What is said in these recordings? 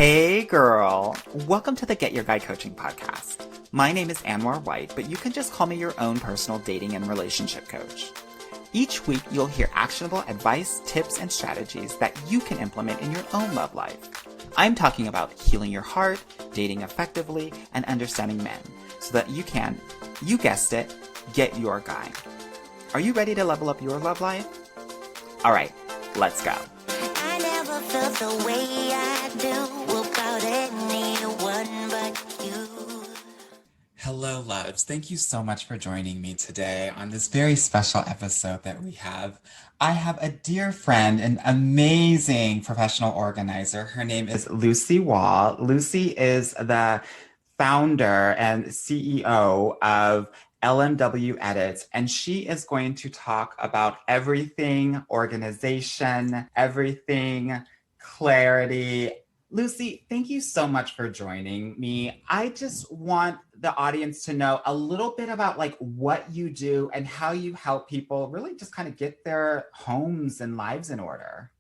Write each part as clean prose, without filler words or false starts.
Hey girl, welcome to the Get Your Guy Coaching podcast. My name is Anwar White, but you can just call me your own personal dating and relationship coach. Each week, you'll hear actionable advice, tips, and strategies that you can implement in your own love life. I'm talking about healing your heart, dating effectively, and understanding men so that you can, you guessed it, get your guy. Are you ready to level up your love life? All right, let's go. I never felt the way I do about anyone but you. Hello, loves. Thank you so much for joining me today on this very special episode that we have. I have a dear friend, an amazing professional organizer. Her name is Lucy Wahl. Lucy is the founder and CEO of LMW Edits, and she is going to talk about everything organization, everything clarity. Lucy, thank you so much for joining me. I just want the audience to know a little bit about like what you do and how you help people really just kind of get their homes and lives in order.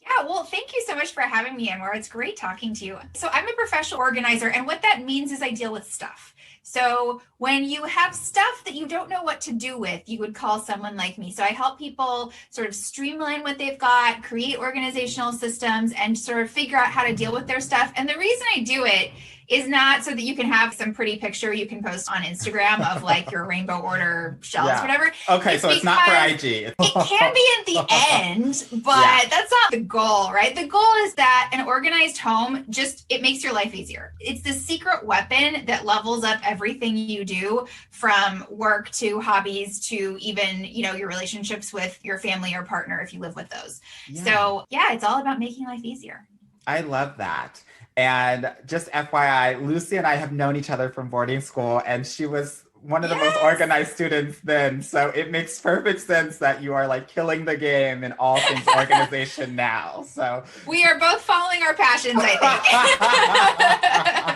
Yeah, well, thank you so much for having me, Anwar. It's great talking to you. So I'm a professional organizer, and what that means is I deal with stuff. So when you have stuff that you don't know what to do with, you would call someone like me. So I help people sort of streamline what they've got, create organizational systems, and sort of figure out how to deal with their stuff. And the reason I do it is not so that you can have some pretty picture you can post on Instagram of like your rainbow order shelves, whatever. Okay, so it's not for IG. It can be at the end, but that's not the goal, right? The goal is that an organized home it makes your life easier. It's the secret weapon that levels up everything you do, from work to hobbies to even, your relationships with your family or partner if you live with those. Yeah. So yeah, it's all about making life easier. I love that. And just FYI, Lucy and I have known each other from boarding school, and she was one of the most organized students then. So it makes perfect sense that you are like killing the game in all things organization now. So we are both following our passions, I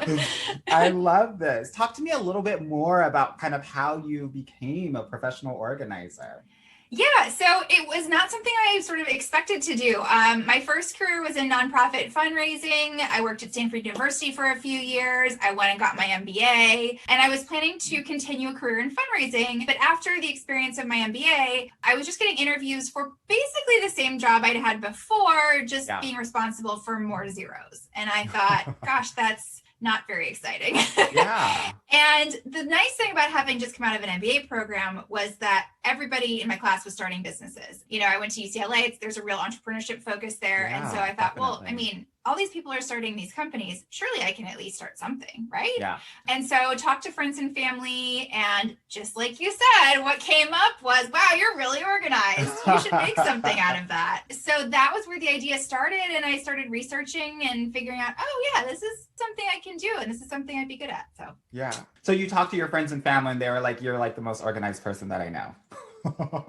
think. I love this. Talk to me a little bit more about kind of how you became a professional organizer. Yeah, so it was not something I sort of expected to do. My first career was in nonprofit fundraising. I worked at Stanford University for a few years. I went and got my MBA, and I was planning to continue a career in fundraising. But after the experience of my MBA, I was just getting interviews for basically the same job I'd had before, just being responsible for more zeros. And I thought, gosh, that's not very exciting. Yeah. And the nice thing about having just come out of an MBA program was that everybody in my class was starting businesses. I went to UCLA. There's a real entrepreneurship focus there. Yeah, and so I thought, definitely. all these people are starting these companies. Surely I can at least start something, right? Yeah. And so talked to friends and family. And just like you said, what came up was, wow, you're really organized. You should make something out of that. So that was where the idea started. And I started researching and figuring out, oh yeah, this is something I can do. And this is something I'd be good at. So yeah. So you talked to your friends and family, and they were like, you're like the most organized person that I know.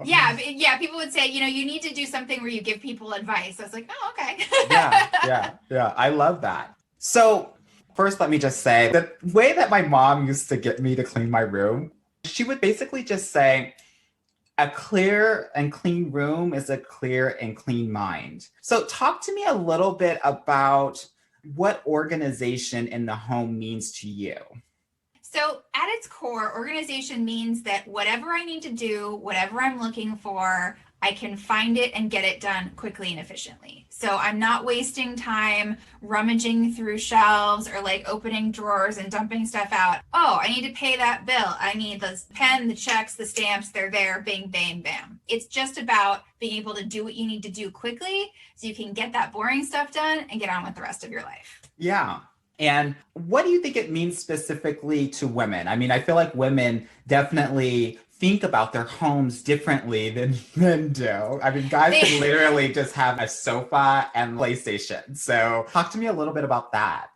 Yeah. People would say, you need to do something where you give people advice. I was like, oh, okay. Yeah. I love that. So first, let me just say the way that my mom used to get me to clean my room, she would basically just say, a clear and clean room is a clear and clean mind. So talk to me a little bit about what organization in the home means to you. So at its core, organization means that whatever I need to do, whatever I'm looking for, I can find it and get it done quickly and efficiently. So I'm not wasting time rummaging through shelves or like opening drawers and dumping stuff out. Oh, I need to pay that bill. I need the pen, the checks, the stamps. They're there. Bing, bang, bam. It's just about being able to do what you need to do quickly so you can get that boring stuff done and get on with the rest of your life. Yeah. And what do you think it means specifically to women? I feel like women definitely think about their homes differently than men do. Guys can literally just have a sofa and PlayStation. So talk to me a little bit about that.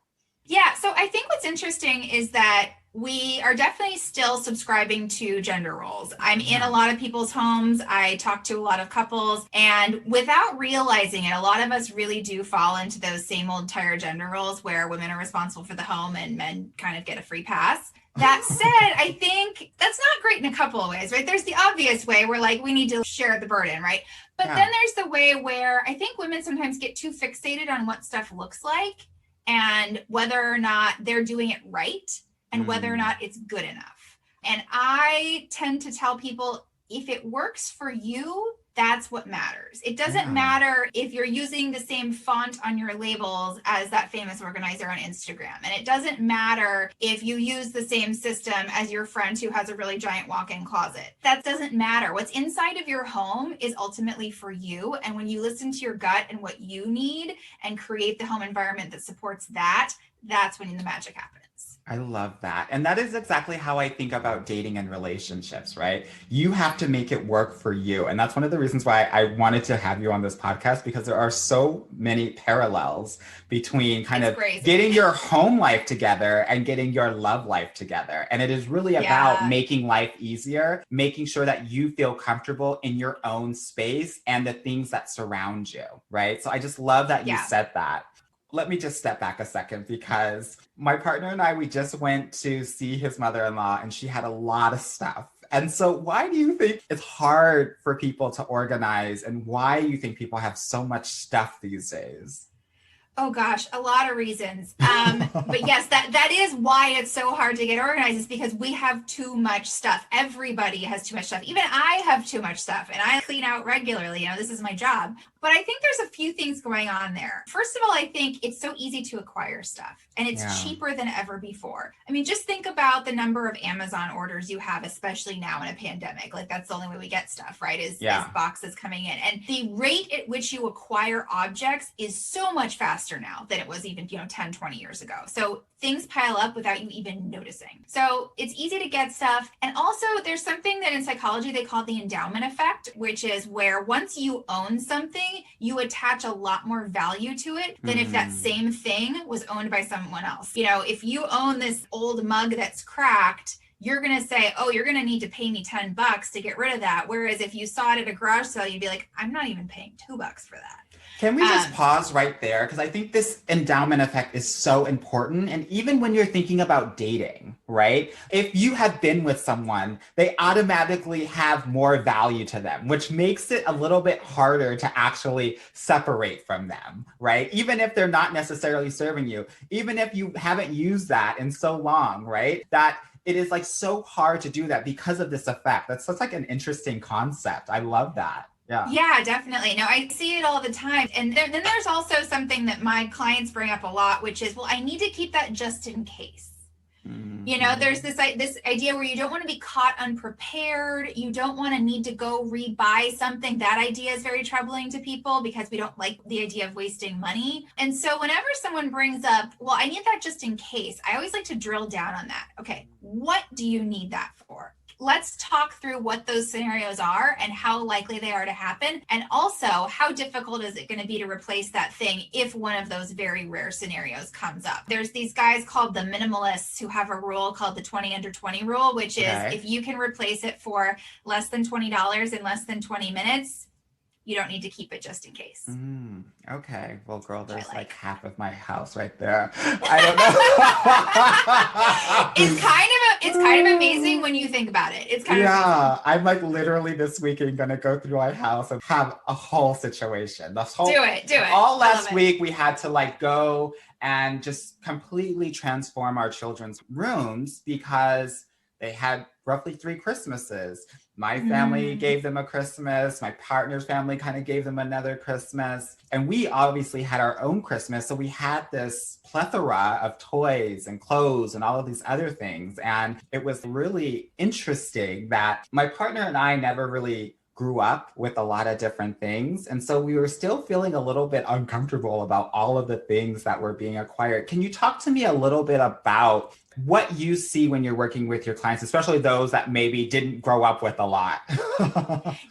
Yeah, so I think what's interesting is that we are definitely still subscribing to gender roles. I'm in a lot of people's homes. I talk to a lot of couples, and without realizing it, a lot of us really do fall into those same old tired gender roles where women are responsible for the home and men kind of get a free pass. That said, I think that's not great in a couple of ways, right? There's the obvious way where like we need to share the burden, right? But then there's the way where I think women sometimes get too fixated on what stuff looks like and whether or not they're doing it right and whether or not it's good enough. And I tend to tell people, if it works for you, that's what matters. It doesn't matter if you're using the same font on your labels as that famous organizer on Instagram. And it doesn't matter if you use the same system as your friend who has a really giant walk-in closet. That doesn't matter. What's inside of your home is ultimately for you. And when you listen to your gut and what you need and create the home environment that supports that, that's when the magic happens. I love that. And that is exactly how I think about dating and relationships, right? You have to make it work for you. And that's one of the reasons why I wanted to have you on this podcast, because there are so many parallels between kind of getting your home life together and getting your love life together. And it is really about making life easier, making sure that you feel comfortable in your own space and the things that surround you, right? So I just love that you said that. Let me just step back a second, because my partner and I, we just went to see his mother-in-law and she had a lot of stuff. And so why do you think it's hard for people to organize, and why do you think people have so much stuff these days? Oh gosh, a lot of reasons. But yes, that is why it's so hard to get organized, is because we have too much stuff. Everybody has too much stuff. Even I have too much stuff, and I clean out regularly. You know, this is my job. But I think there's a few things going on there. First of all, I think it's so easy to acquire stuff, and it's cheaper than ever before. I mean, just think about the number of Amazon orders you have, especially now in a pandemic. Like, that's the only way we get stuff, right? Is boxes coming in. And the rate at which you acquire objects is so much faster now than it was even, 10, 20 years ago. So things pile up without you even noticing. So it's easy to get stuff. And also, there's something that in psychology they call the endowment effect, which is where once you own something, you attach a lot more value to it than if that same thing was owned by someone else. If you own this old mug that's cracked, you're going to say, oh, you're going to need to pay me $10 to get rid of that. Whereas if you saw it at a garage sale, you'd be like, I'm not even paying $2 for that. Can we just pause right there? Because I think this endowment effect is so important. And even when you're thinking about dating, right? If you have been with someone, they automatically have more value to them, which makes it a little bit harder to actually separate from them, right? Even if they're not necessarily serving you, even if you haven't used that in so long, right? That it is like so hard to do that because of this effect. That's like an interesting concept. I love that. Yeah, definitely. No, I see it all the time. And then there's also something that my clients bring up a lot, which is, well, I need to keep that just in case. There's this idea where you don't want to be caught unprepared. You don't want to need to go rebuy something. That idea is very troubling to people because we don't like the idea of wasting money. And so whenever someone brings up, well, I need that just in case, I always like to drill down on that. Okay, what do you need that for? Let's talk through what those scenarios are and how likely they are to happen. And also, how difficult is it going to be to replace that thing if one of those very rare scenarios comes up? There's these guys called the minimalists who have a rule called the 20 under 20 rule, which is if you can replace it for less than $20 in less than 20 minutes, you don't need to keep it just in case. Okay. Well, girl, there's like half of my house right there. I don't know. It's kind of amazing when you think about it. It's kind of amazing. I'm like literally this weekend gonna go through my house and have a whole situation. Do it. All last week we had to like go and just completely transform our children's rooms because they had roughly 3 Christmases. My family gave them a Christmas. My partner's family kind of gave them another Christmas. And we obviously had our own Christmas. So we had this plethora of toys and clothes and all of these other things. And it was really interesting that my partner and I never really grew up with a lot of different things. And so we were still feeling a little bit uncomfortable about all of the things that were being acquired. Can you talk to me a little bit about what you see when you're working with your clients, especially those that maybe didn't grow up with a lot?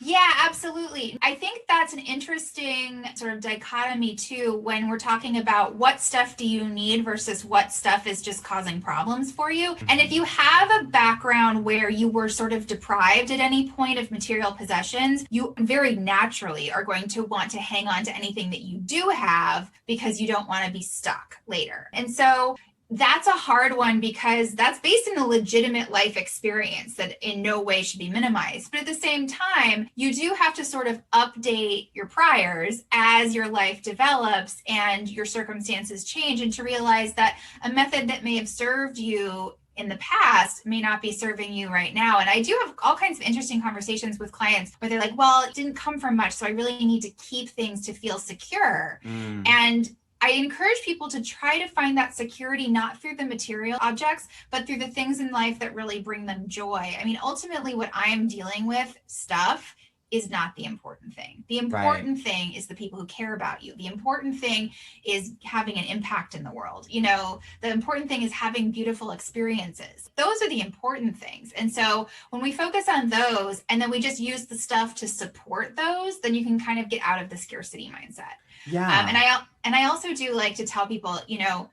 Yeah, absolutely. I think that's an interesting sort of dichotomy too, when we're talking about what stuff do you need versus what stuff is just causing problems for you. And if you have a background where you were sort of deprived at any point of material possessions, you very naturally are going to want to hang on to anything that you do have because you don't want to be stuck later. And so That's a hard one because that's based in a legitimate life experience that in no way should be minimized. But at the same time, you do have to sort of update your priors as your life develops and your circumstances change, and to realize that a method that may have served you in the past may not be serving you right now. And I do have all kinds of interesting conversations with clients where they're like, well, it didn't come from much, so I really need to keep things to feel secure. And I encourage people to try to find that security not through the material objects, but through the things in life that really bring them joy. I mean, ultimately, what I am dealing with, stuff, is not the important thing. The important thing is the people who care about you. The important thing is having an impact in the world. You know, the important thing is having beautiful experiences. Those are the important things. And so when we focus on those and then we just use the stuff to support those, then you can kind of get out of the scarcity mindset. Yeah. And I also do like to tell people, you know,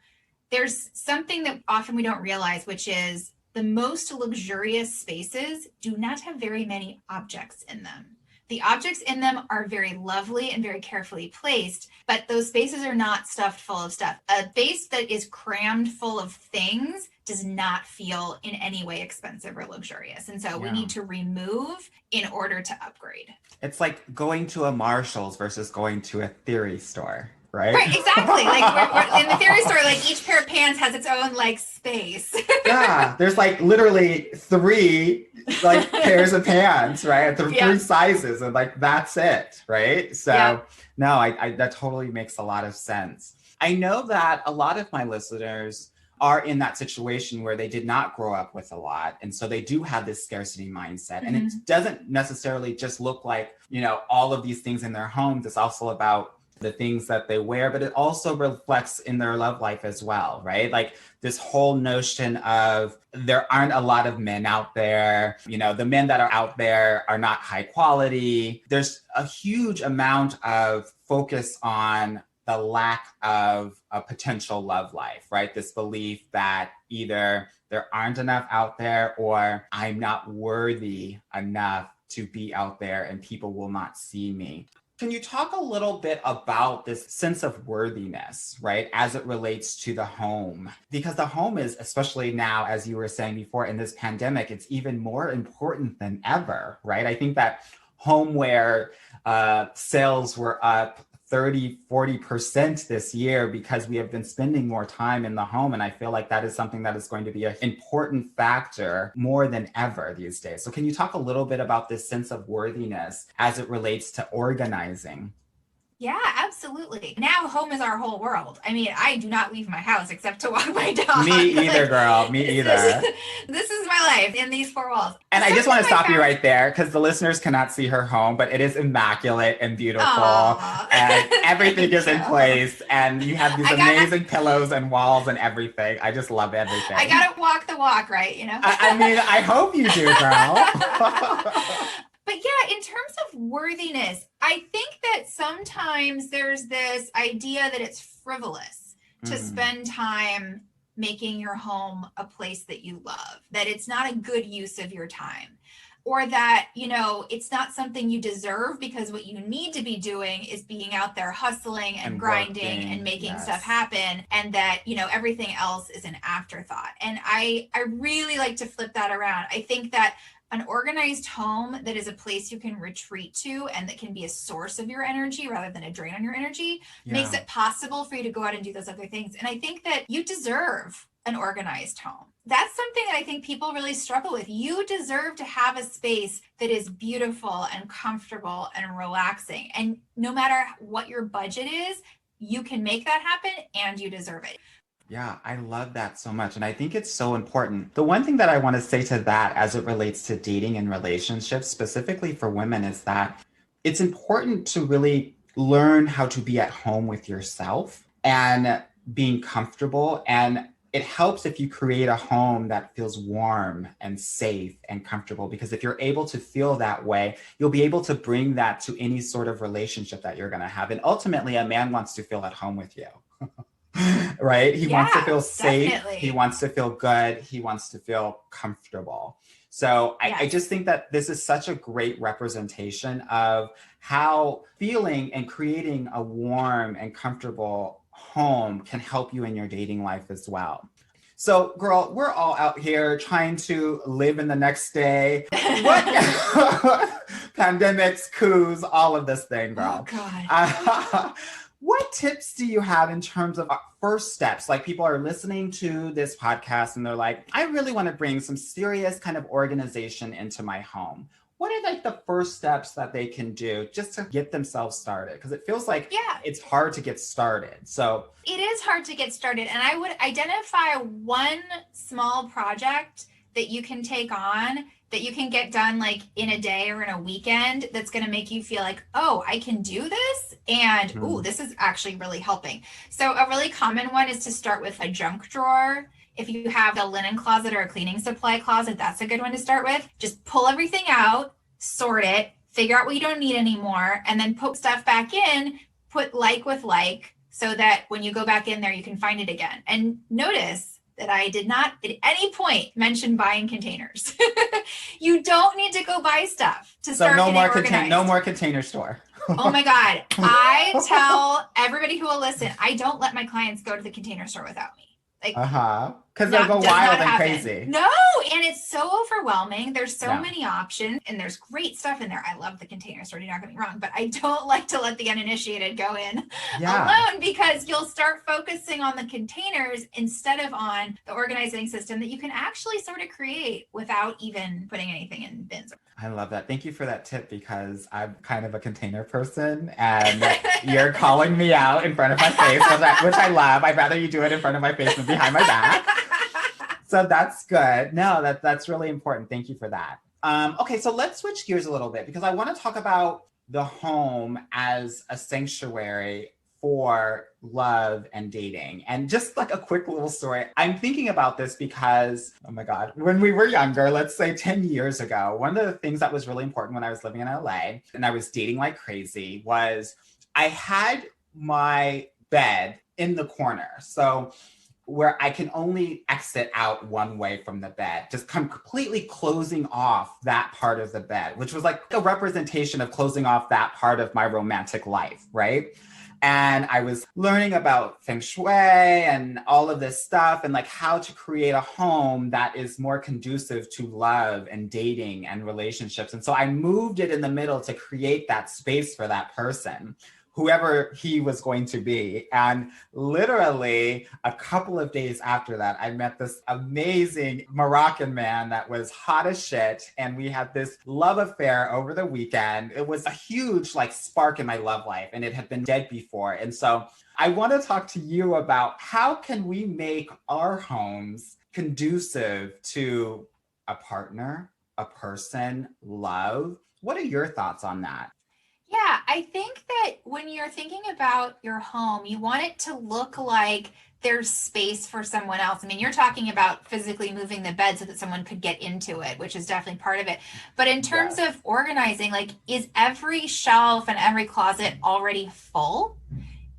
there's something that often we don't realize, which is the most luxurious spaces do not have very many objects in them. The objects in them are very lovely and very carefully placed, but those spaces are not stuffed full of stuff. A space that is crammed full of things does not feel in any way expensive or luxurious. And so we need to remove in order to upgrade. It's like going to a Marshall's versus going to a theory store, right? Right, exactly. Like we're in the theory store, like each pair of pants has its own like space. Yeah, there's like literally 3 like pairs of pants, right? Three sizes, and like that's it, right? So no, I that totally makes a lot of sense. I know that a lot of my listeners are in that situation where they did not grow up with a lot. And so they do have this scarcity mindset. And it doesn't necessarily just look like, you know, all of these things in their homes. It's also about the things that they wear, but it also reflects in their love life as well, right? Like this whole notion of there aren't a lot of men out there, you know, the men that are out there are not high quality. There's a huge amount of focus on the lack of a potential love life, right? This belief that either there aren't enough out there or I'm not worthy enough to be out there and people will not see me. Can you talk a little bit about this sense of worthiness, right, as it relates to the home? Because the home is, especially now, as you were saying before, in this pandemic, it's even more important than ever, right? I think that homeware sales were up 30-40% this year because we have been spending more time in the home. And I feel like that is something that is going to be an important factor more than ever these days. So can you talk a little bit about this sense of worthiness as it relates to organizing? Yeah, absolutely. Now home is our whole world. I mean, I do not leave my house except to walk my dog. Me either, girl. Me either. This is my life in these 4 walls. And I just want to stop you right there because the listeners cannot see her home, but it is immaculate and beautiful. Aww. And everything is in place. And you have these amazing pillows and walls and everything. I just love everything. I got to walk the walk, right? You know? I mean, I hope you do, girl. But yeah, in terms of worthiness, I think that sometimes there's this idea that it's frivolous to spend time making your home a place that you love, that it's not a good use of your time, or that, you know, it's not something you deserve because what you need to be doing is being out there hustling and grinding working, and making stuff happen, and that, you know, everything else is an afterthought. And I really like to flip that around. I think that an organized home that is a place you can retreat to and that can be a source of your energy rather than a drain on your energy makes it possible for you to go out and do those other things. And I think that you deserve an organized home. That's something that I think people really struggle with. You deserve to have a space that is beautiful and comfortable and relaxing. And no matter what your budget is, you can make that happen and you deserve it. Yeah, I love that so much. And I think it's so important. The one thing that I want to say to that as it relates to dating and relationships, specifically for women, is that it's important to really learn how to be at home with yourself and being comfortable. And it helps if you create a home that feels warm and safe and comfortable, because if you're able to feel that way, you'll be able to bring that to any sort of relationship that you're going to have. And ultimately, a man wants to feel at home with you. Right? He wants to feel safe. Definitely. He wants to feel good. He wants to feel comfortable. So I just think that this is such a great representation of how feeling and creating a warm and comfortable home can help you in your dating life as well. So, girl, we're all out here trying to live in the next day. What pandemics, coups, all of this thing, Oh girl. God. What tips do you have in terms of first steps? Like people are listening to this podcast and they're like, I really want to bring some serious kind of organization into my home. What are like the first steps that they can do just to get themselves started? Because it feels like Yeah. it's hard to get started. So It is hard to get started. And I would identify one small project that you can take on that you can get done like in a day or in a weekend that's going to make you feel like, oh, I can do this. And ooh, this is actually really helping. So a really common one is to start with a junk drawer. If you have a linen closet or a cleaning supply closet, that's a good one to start with. Just pull everything out, sort it, figure out what you don't need anymore, and then put stuff back in, put like with like, so that when you go back in there, you can find it again. And notice that I did not at any point mention buying containers. You don't need to go buy stuff to start no getting more organized. no more container store. Oh my God. I tell everybody who will listen, I don't let my clients go to the container store without me. Like, because they'll go wild and happen. crazy. No, and it's so overwhelming. There's so many options, and there's great stuff in there. I love the container store, do not get me wrong, but I don't like to let the uninitiated go in alone, because you'll start focusing on the containers instead of on the organizing system that you can actually sort of create without even putting anything in bins. I love that. Thank you for that tip, because I'm kind of a container person and you're calling me out in front of my face, which I love. I'd rather you do it in front of my face than behind my back. So that's good. No, that's really important. Thank you for that. Okay, so let's switch gears a little bit, because I want to talk about the home as a sanctuary for love and dating. And just like a quick little story, I'm thinking about this because, oh my God, when we were younger, let's say 10 years ago, one of the things that was really important when I was living in LA and I was dating like crazy was I had my bed in the corner. So where I can only exit out one way from the bed, just completely closing off that part of the bed, which was like a representation of closing off that part of my romantic life, right? And I was learning about feng shui and all of this stuff and like how to create a home that is more conducive to love and dating and relationships. And so I moved it in the middle to create that space for that person, whoever he was going to be. And literally a couple of days after that, I met this amazing Moroccan man that was hot as shit. And we had this love affair over the weekend. It was a huge like spark in my love life, and it had been dead before. And so I want to talk to you about how can we make our homes conducive to a partner, a person, love? What are your thoughts on that? Yeah, I think that when you're thinking about your home, you want it to look like there's space for someone else. I mean, you're talking about physically moving the bed so that someone could get into it, which is definitely part of it. But in terms of organizing, like, is every shelf and every closet already full?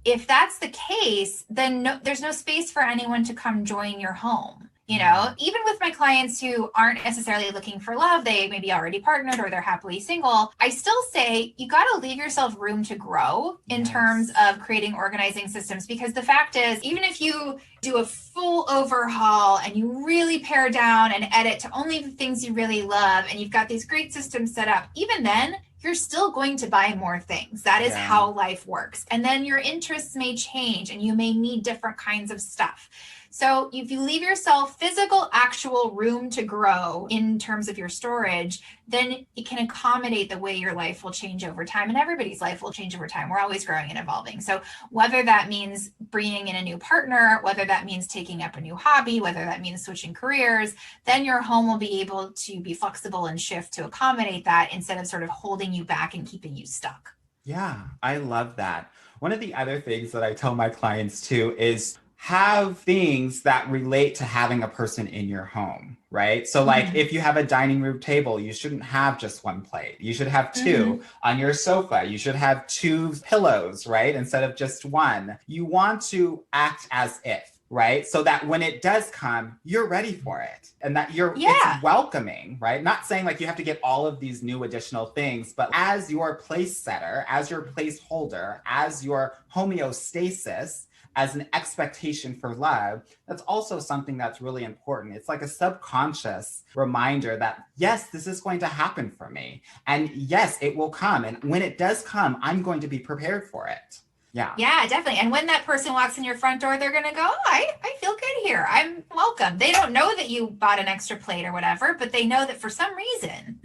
If that's the case, then there's no space for anyone to come join your home. You know, even with my clients who aren't necessarily looking for love, they may be already partnered or they're happily single, I still say you got to leave yourself room to grow in terms of creating organizing systems. Because the fact is, even if you do a full overhaul and you really pare down and edit to only the things you really love, and you've got these great systems set up, even then, you're still going to buy more things. That is how life works. And then your interests may change and you may need different kinds of stuff. So if you leave yourself physical, actual room to grow in terms of your storage, then it can accommodate the way your life will change over time, and everybody's life will change over time. We're always growing and evolving. So whether that means bringing in a new partner, whether that means taking up a new hobby, whether that means switching careers, then your home will be able to be flexible and shift to accommodate that instead of sort of holding you back and keeping you stuck. Yeah, I love that. One of the other things that I tell my clients too is have things that relate to having a person in your home, right? So like if you have a dining room table, you shouldn't have just one plate. You should have two. On your sofa, you should have two pillows, right? Instead of just one. You want to act as if, right? So that when it does come, you're ready for it and that it's welcoming, right? Not saying like you have to get all of these new additional things, but as your place setter, as your placeholder, as your homeostasis, as an expectation for love, that's also something that's really important. It's like a subconscious reminder that, yes, this is going to happen for me. And yes, it will come. And when it does come, I'm going to be prepared for it. Yeah. Yeah, definitely. And when that person walks in your front door, they're going to go, oh, I feel good here. I'm welcome. They don't know that you bought an extra plate or whatever, but they know that for some reason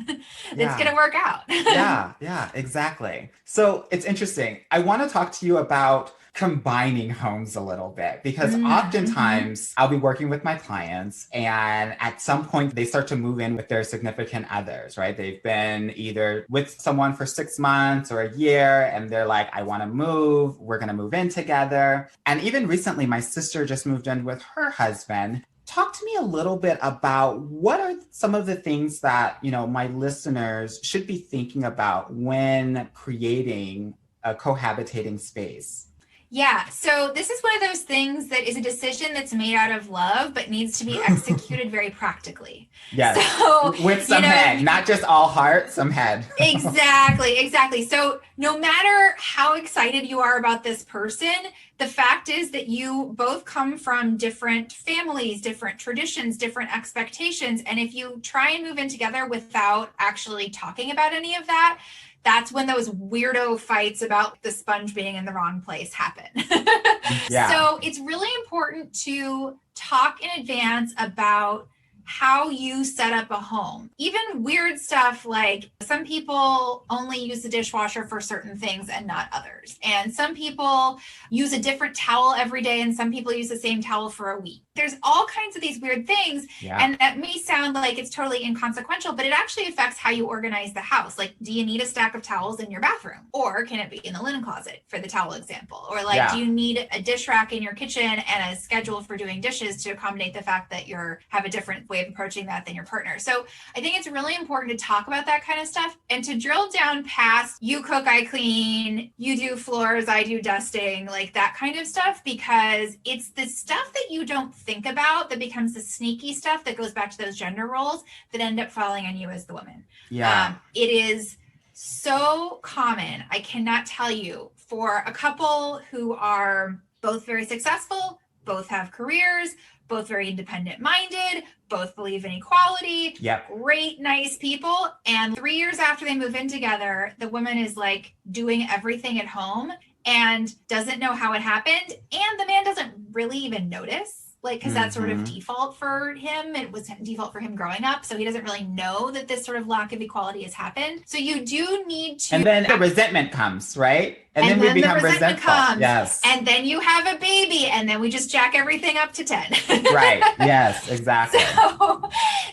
it's going to work out. Yeah, exactly. So it's interesting. I want to talk to you about combining homes a little bit because oftentimes I'll be working with my clients and at some point they start to move in with their significant others, right? They've been either with someone for 6 months or a year and they're like, I want to move. We're going to move in together. And even recently, my sister just moved in with her husband. Talk to me a little bit about what are some of the things that, my listeners should be thinking about when creating a cohabitating space. Yeah, so this is one of those things that is a decision that's made out of love, but needs to be executed very practically. Yes, so, with some head, not just all heart, some head. Exactly. So no matter how excited you are about this person, the fact is that you both come from different families, different traditions, different expectations. And if you try and move in together without actually talking about any of that, that's when those weirdo fights about the sponge being in the wrong place happen. Yeah. So it's really important to talk in advance about how you set up a home. Even weird stuff like some people only use the dishwasher for certain things and not others. And some people use a different towel every day and some people use the same towel for a week. There's all kinds of these weird things. Yeah. And that may sound like it's totally inconsequential, but it actually affects how you organize the house. Like, do you need a stack of towels in your bathroom? Or can it be in the linen closet for the towel example? Or do you need a dish rack in your kitchen and a schedule for doing dishes to accommodate the fact that you have a different way of approaching that than your partner? So I think it's really important to talk about that kind of stuff and to drill down past you cook, I clean, you do floors, I do dusting, like that kind of stuff, because it's the stuff that you don't think about that becomes the sneaky stuff that goes back to those gender roles that end up falling on you as the woman. Yeah. It is so common. I cannot tell you, for a couple who are both very successful, both have careers, both very independent minded, both believe in equality, great, nice people. And 3 years after they move in together, the woman is like doing everything at home and doesn't know how it happened. And the man doesn't really even notice. Because that's sort of default for him. It was default for him growing up. So he doesn't really know that this sort of lack of equality has happened. So you do need to. And then the resentment comes, right? And then we become resentful. Yes. And then you have a baby and then we just jack everything up to 10. Right. Yes, exactly.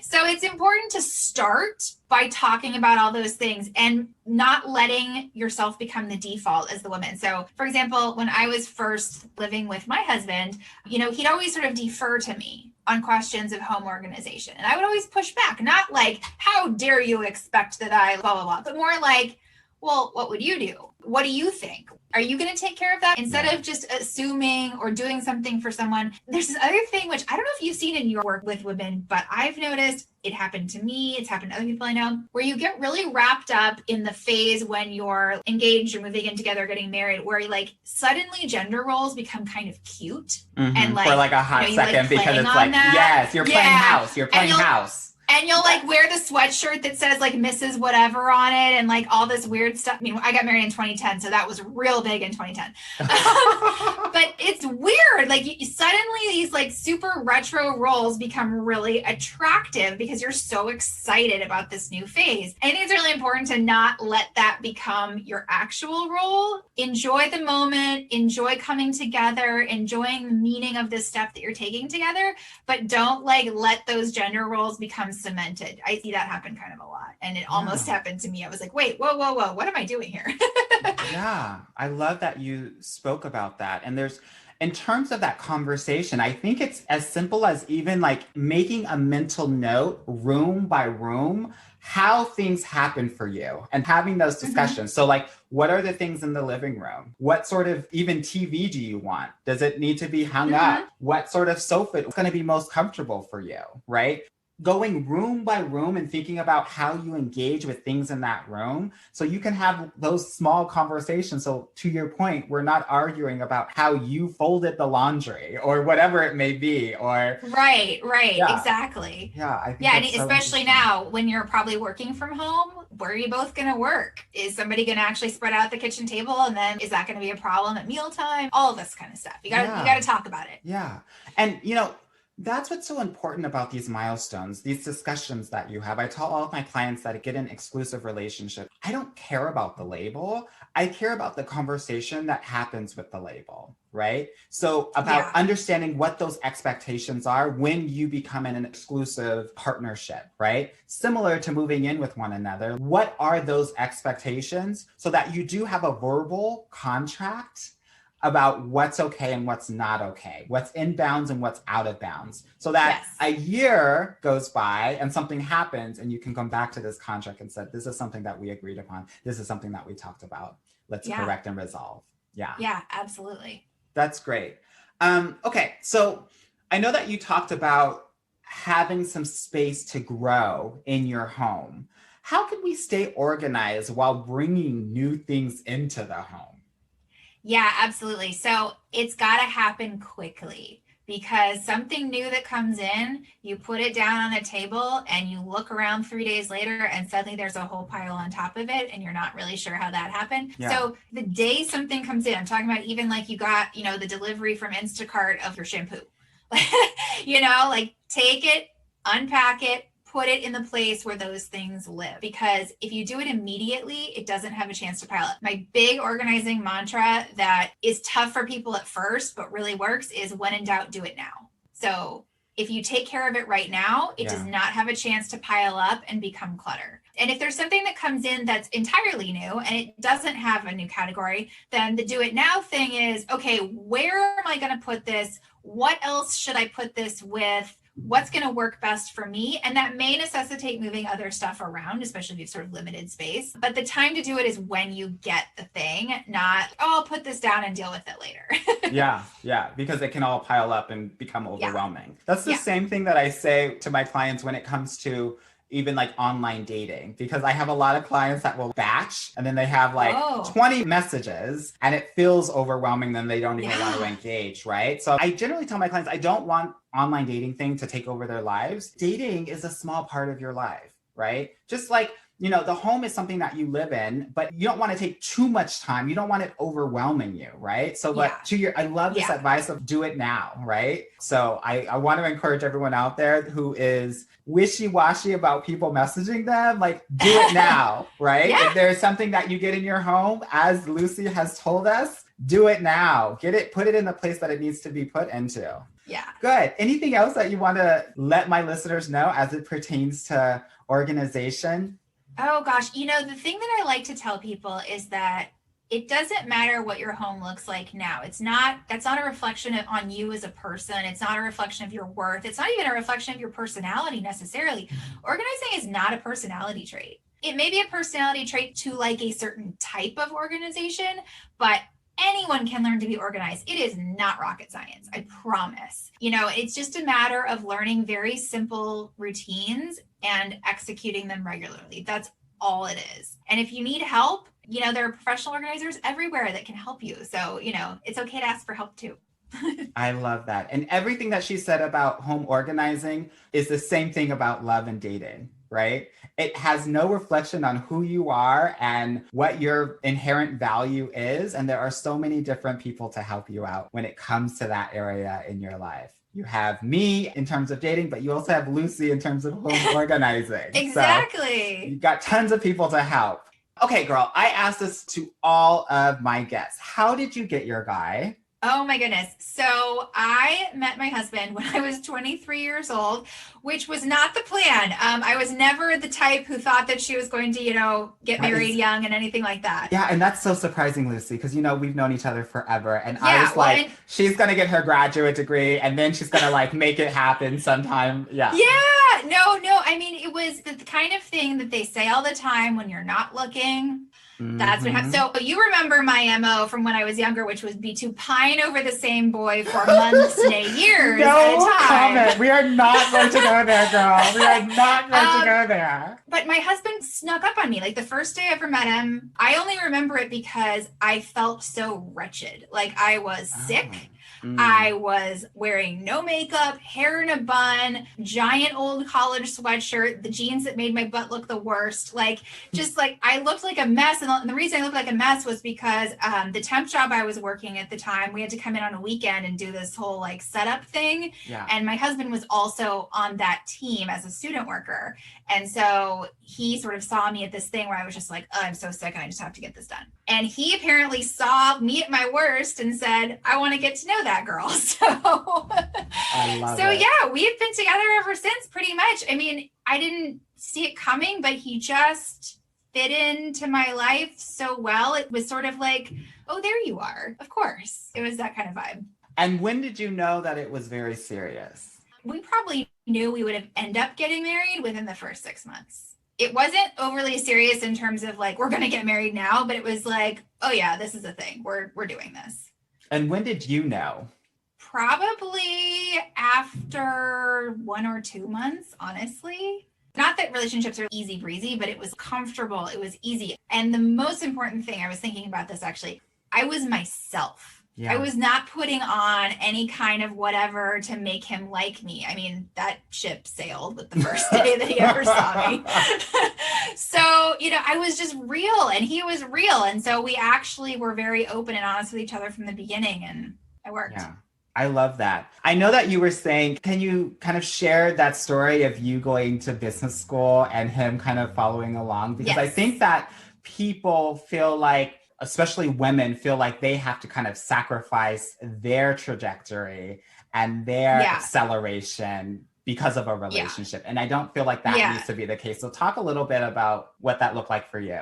So it's important to start by talking about all those things and not letting yourself become the default as the woman. So for example, when I was first living with my husband, he'd always sort of defer to me on questions of home organization. And I would always push back, not like, how dare you expect that I blah, blah, blah, but more like, well, what would you do? What do you think? Are you going to take care of that? Instead of just assuming or doing something for someone. There's this other thing, which I don't know if you've seen in your work with women, but I've noticed it happened to me. It's happened to other people I know, where you get really wrapped up in the phase when you're engaged or moving in together, getting married, where suddenly gender roles become kind of cute. And for a hot second, because it's like, yes, you're playing house. You're playing house. And you'll wear the sweatshirt that says Mrs. Whatever on it and all this weird stuff. I mean, I got married in 2010, so that was real big in 2010. But it's weird. Suddenly these super retro roles become really attractive because you're so excited about this new phase. I think it's really important to not let that become your actual role. Enjoy the moment, enjoy coming together, enjoying the meaning of this step that you're taking together, but don't let those gender roles become cemented. I see that happen kind of a lot. And it almost happened to me. I was like, wait, whoa, what am I doing here? Yeah, I love that you spoke about that. And in terms of that conversation, I think it's as simple as even making a mental note, room by room, how things happen for you and having those discussions. So what are the things in the living room? What sort of even TV do you want? Does it need to be hung up? What sort of sofa is going to be most comfortable for you, right? going room by room and thinking about how you engage with things in that room so you can have those small conversations. So to your point, we're not arguing about how you folded the laundry or whatever it may be, or Right, yeah, exactly. yeah, I think Yeah, and that's so especially interesting. now when you're probably working from home, where are you both going to work? Is somebody going to actually spread out the kitchen table, and then is that going to be a problem at mealtime? All of this kind of stuff. You got Yeah. to talk about it. Yeah. And, that's what's so important about these milestones, these discussions that you have. I tell all of my clients that I get an exclusive relationship. I don't care about the label. I care about the conversation that happens with the label, right? So, about Yeah. understanding what those expectations are when you become in an exclusive partnership, right? Similar to moving in with one another. What are those expectations so that you do have a verbal contract about what's okay and what's not okay, what's in bounds and what's out of bounds, so that Yes. a year goes by and something happens and you can come back to this contract and say, this is something that we agreed upon. This is something that we talked about. Let's Yeah. correct and resolve. Yeah, Yeah, absolutely. that's great. Okay, so I know that you talked about having some space to grow in your home. How can we stay organized while bringing new things into the home? Yeah, absolutely. So it's got to happen quickly because something new that comes in, you put it down on a table and you look around 3 days later and suddenly there's a whole pile on top of it and you're not really sure how that happened. Yeah. So the day something comes in, I'm talking about even like you got, the delivery from Instacart of your shampoo. Like take it, unpack it, put it in the place where those things live. Because if you do it immediately, it doesn't have a chance to pile up. My big organizing mantra that is tough for people at first, but really works is when in doubt, do it now. So if you take care of it right now, it does not have a chance to pile up and become clutter. And if there's something that comes in that's entirely new and it doesn't have a new category, then the do it now thing is, okay, where am I going to put this? What else should I put this with? What's going to work best for me? And that may necessitate moving other stuff around, especially if you have sort of limited space. But the time to do it is when you get the thing, not, oh, I'll put this down and deal with it later. Yeah, because it can all pile up and become Yeah. overwhelming. That's the Yeah. same thing that I say to my clients when it comes to even like online dating, because I have a lot of clients that will batch and then they have like 20 messages and it feels overwhelming. Then they don't even want to engage, right? So I generally tell my clients, I don't want online dating thing to take over their lives. Dating is a small part of your life, right? Just like, the home is something that you live in, but you don't want to take too much time. You don't want it overwhelming you, right? So, but I love this advice of do it now, right? So I want to encourage everyone out there who is wishy-washy about people messaging them, like do it now, right? If there's something that you get in your home, as Lucy has told us, do it now. Put it in the place that it needs to be put into. Yeah. Good. Anything else that you want to let my listeners know as it pertains to organization? Oh gosh, the thing that I like to tell people is that it doesn't matter what your home looks like now. That's not a reflection on you as a person. It's not a reflection of your worth. It's not even a reflection of your personality necessarily. Organizing is not a personality trait. It may be a personality trait to like a certain type of organization, but anyone can learn to be organized. It is not rocket science, I promise. It's just a matter of learning very simple routines and executing them regularly. That's all it is. And if you need help, there are professional organizers everywhere that can help you. So, it's okay to ask for help too. I love that. And everything that she said about home organizing is the same thing about love and dating, right? It has no reflection on who you are and what your inherent value is. And there are so many different people to help you out when it comes to that area in your life. You have me in terms of dating, but you also have Lucy in terms of home organizing. Exactly. So you've got tons of people to help. Okay, girl, I asked this to all of my guests. How did you get your guy? Oh my goodness. So I met my husband when I was 23 years old, which was not the plan. I was never the type who thought that she was going to, get married young and anything like that. Yeah, and that's so surprising, Lucy, because, we've known each other forever. And I was like, she's going to get her graduate degree and then she's going to make it happen sometime. Yeah. Yeah, no. I mean, it was the kind of thing that they say all the time when you're not looking. That's what happened. Mm-hmm. So you remember my MO from when I was younger, which would be to pine over the same boy for months, nay, years at a No time. comment. We are not going to go there, girl. We are not going to go there. But my husband snuck up on me. Like the first day I ever met him, I only remember it because I felt so wretched. Like I was sick. I was wearing no makeup, hair in a bun, giant old college sweatshirt, the jeans that made my butt look the worst. Like, just like I looked like a mess. And the reason I looked like a mess was because the temp job I was working at the time, we had to come in on a weekend and do this whole like setup thing. Yeah. And my husband was also on that team as a student worker. And so he sort of saw me at this thing where I was just like, oh, I'm so sick and I just have to get this done. And he apparently saw me at my worst and said, I want to get to know that girl. So, I love it. Yeah, we have been together ever since pretty much. I mean, I didn't see it coming, but he just fit into my life so well. It was sort of like, oh, there you are. Of course. It was that kind of vibe. And when did you know that it was very serious? We probably knew we would have end up getting married within the first 6 months. It wasn't overly serious in terms of like, we're going to get married now, but it was like, oh yeah, this is a thing. We're doing this. And when did you know? Probably after 1 or 2 months, honestly. Not that relationships are easy breezy, but it was comfortable. It was easy. And the most important thing, I was thinking about this actually, I was myself. Yeah. I was not putting on any kind of whatever to make him like me. I mean, that ship sailed with the first day that he ever saw me. So, I was just real and he was real. And so we actually were very open and honest with each other from the beginning, and it worked. Yeah. I love that. I know that you were saying, can you kind of share that story of you going to business school and him kind of following along? Because I think that people feel like, especially women, feel like they have to kind of sacrifice their trajectory and their acceleration because of a relationship. And I don't feel like that needs to be the case. So talk a little bit about what that looked like for you.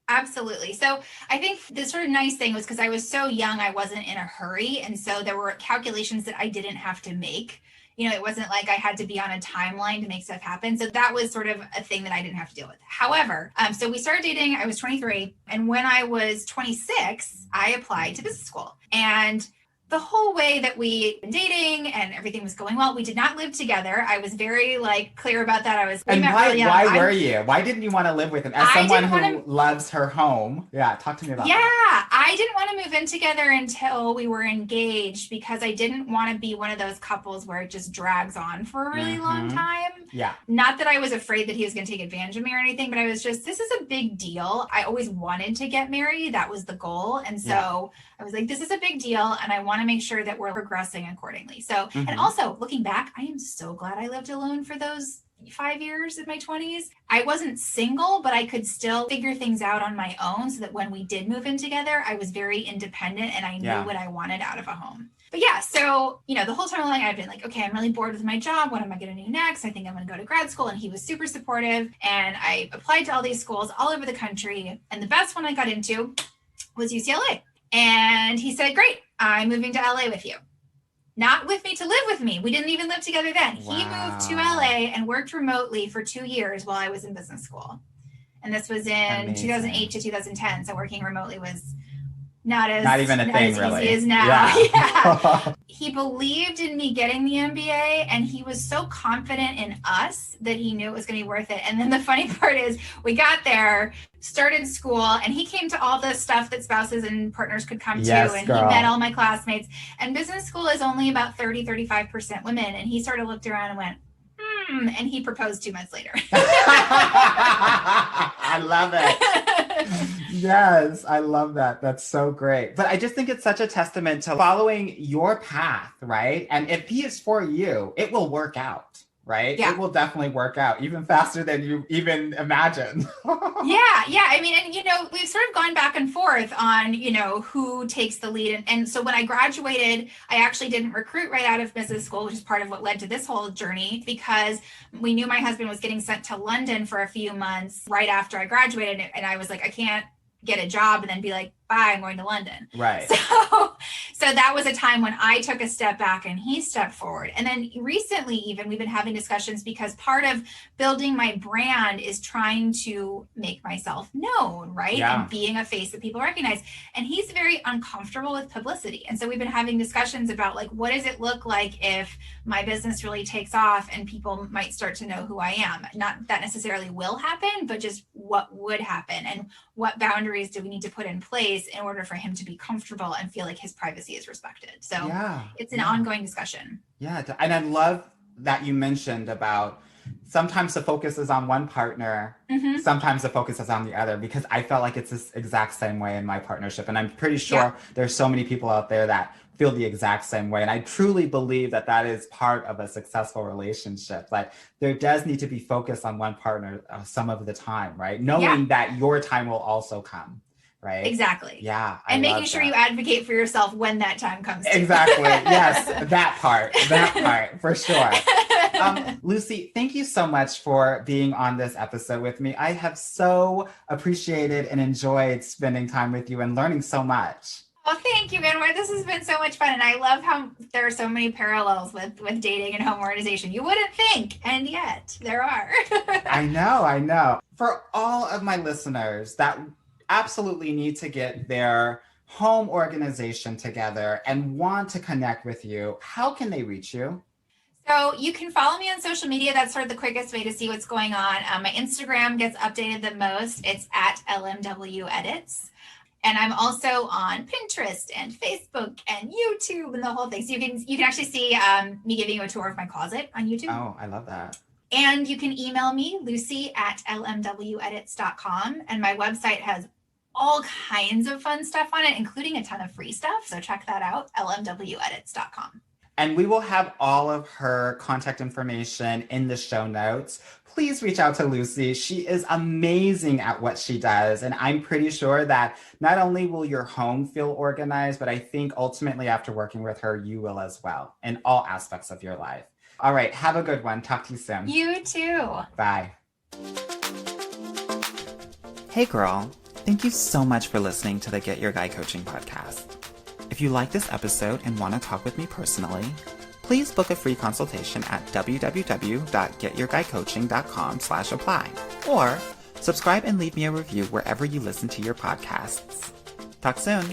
Absolutely. So I think the sort of nice thing was because I was so young, I wasn't in a hurry. And so there were calculations that I didn't have to make. It wasn't like I had to be on a timeline to make stuff happen. So that was sort of a thing that I didn't have to deal with. However, so we started dating, I was 23. And when I was 26, I applied to business school. And the whole way that we been dating and everything was going well, we did not live together. I was very clear about that. And why were you? Why didn't you want to live with him? As someone who loves her home. Yeah, talk to me about that. Yeah, I didn't want to move in together until we were engaged because I didn't want to be one of those couples where it just drags on for a really long time. Yeah. Not that I was afraid that he was going to take advantage of me or anything, but I was just, this is a big deal. I always wanted to get married. That was the goal. And so I was like, this is a big deal. And I want to make sure that we're progressing accordingly. So, and also looking back, I am so glad I lived alone for those 5 years in my 20s. I wasn't single, but I could still figure things out on my own so that when we did move in together, I was very independent and I knew what I wanted out of a home. But yeah, so, the whole time along, I've been like, okay, I'm really bored with my job. What am I going to do next? I think I'm going to go to grad school. And he was super supportive. And I applied to all these schools all over the country. And the best one I got into was UCLA. And he said, great, I'm moving to LA with you. Not with me to live with me. We didn't even live together then. Wow. He moved to LA and worked remotely for 2 years while I was in business school. And this was in 2008 to 2010. So working remotely was not even a thing, really. Easy as now. Yeah. He believed in me getting the MBA, and he was so confident in us that he knew it was going to be worth it. And then the funny part is we got there, started school, and he came to all the stuff that spouses and partners could come to, and girl. He met all my classmates. And business school is only about 35% women. And he sort of looked around and went, and he proposed 2 months later. I love it. Yes, I love that. That's so great. But I just think it's such a testament to following your path, right? And if he is for you, it will work out, right? Yeah. It will definitely work out even faster than you even imagined. Yeah. I mean, and, we've sort of gone back and forth on, who takes the lead. And so when I graduated, I actually didn't recruit right out of business school, which is part of what led to this whole journey, because we knew my husband was getting sent to London for a few months right after I graduated. And I was like, I can't get a job and then be like, bye, I'm going to London. Right. So that was a time when I took a step back and he stepped forward. And then recently, even we've been having discussions because part of building my brand is trying to make myself known, right? Yeah. And being a face that people recognize. And he's very uncomfortable with publicity. And so we've been having discussions about like, what does it look like if my business really takes off and people might start to know who I am? Not that necessarily will happen, but just what would happen and what boundaries do we need to put in place in order for him to be comfortable and feel like his privacy is respected. So it's an ongoing discussion. Yeah. And I love that you mentioned about sometimes the focus is on one partner, sometimes the focus is on the other, because I felt like it's this exact same way in my partnership. And I'm pretty sure there's so many people out there that feel the exact same way. And I truly believe that that is part of a successful relationship. Like there does need to be focus on one partner some of the time, right? Knowing that your time will also come. Right. Exactly. Yeah. And making sure you advocate for yourself when that time comes. Exactly. Yes. That part for sure. Lucy, thank you so much for being on this episode with me. I have so appreciated and enjoyed spending time with you and learning so much. Well, thank you, Anwar. This has been so much fun. And I love how there are so many parallels with dating and home organization. You wouldn't think, and yet there are. I know. For all of my listeners that absolutely need to get their home organization together and want to connect with you, how can they reach you? So you can follow me on social media. That's sort of the quickest way to see what's going on. My Instagram gets updated the most. It's at LMW Edits. And I'm also on Pinterest and Facebook and YouTube and the whole thing. So you can actually see me giving you a tour of my closet on YouTube. Oh, I love that. And you can email me, lucy@lmwedits.com. And my website has all kinds of fun stuff on it, including a ton of free stuff. So check that out, lmwedits.com. And we will have all of her contact information in the show notes. Please reach out to Lucy. She is amazing at what she does. And I'm pretty sure that not only will your home feel organized, but I think ultimately after working with her, you will as well in all aspects of your life. All right. Have a good one. Talk to you soon. You too. Bye. Hey, girl. Thank you so much for listening to the Get Your Guy Coaching podcast. If you like this episode and want to talk with me personally, please book a free consultation at www.getyourguycoaching.com/apply or subscribe and leave me a review wherever you listen to your podcasts. Talk soon.